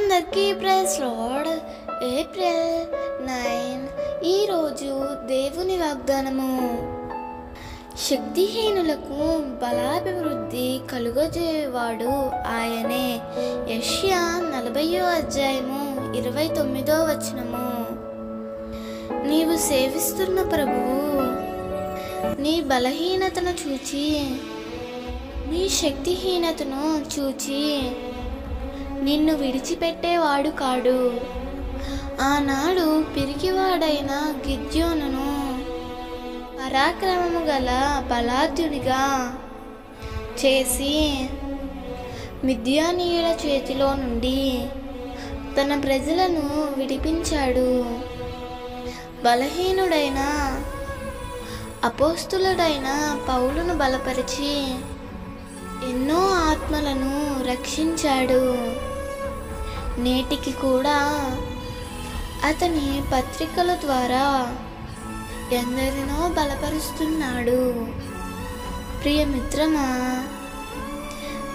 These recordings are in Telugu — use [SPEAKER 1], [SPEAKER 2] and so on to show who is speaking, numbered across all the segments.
[SPEAKER 1] అందరికీ ప్రైజ్ లార్డ్. ఏప్రిల్ 9 ఈరోజు దేవుని వాగ్దానము. శక్తిహీనులకు బలాభివృద్ధి కలుగజేవాడు ఆయనే. యెషయా 40:29 నీవు సేవిస్తున్న ప్రభువు నీ బలహీనతను చూచి, నీ శక్తిహీనతను చూచి నిన్ను విడిచిపెట్టేవాడు కాడు. ఆనాడు పిరికివాడైన గిద్యోనును పరాక్రమము గల బలాఢ్యునిగా చేసి మిద్యానీయుల చేతిలో నుండి తన ప్రజలను విడిపించాడు. బలహీనుడైన అపోస్తులుడైన పౌలును బలపరిచి ఎన్నో ఆత్మలను రక్షించాడు. నేటికి కూడా అతని పత్రికల ద్వారా ఎందరినో బలపరుస్తున్నాడు. ప్రియమిత్రమా,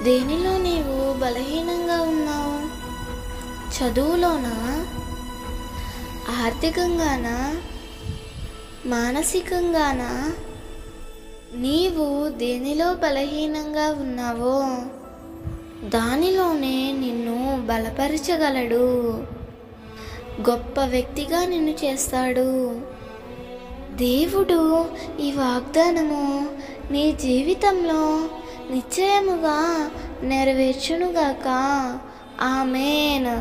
[SPEAKER 1] దేనిలో నీవు బలహీనంగా ఉన్నావు? చదువులోనా, ఆర్థికంగానా, మానసికంగానా? నీవు దేనిలో బలహీనంగా ఉన్నావో దానిలోనే నిన్ను బలపరచగలడు. గొప్ప వ్యక్తిగా నిన్ను చేస్తాడు. దేవుడు ఈ వాగ్దానము నీ జీవితంలో నిశ్చయముగా నెరవేర్చునుగాక. ఆమేన్.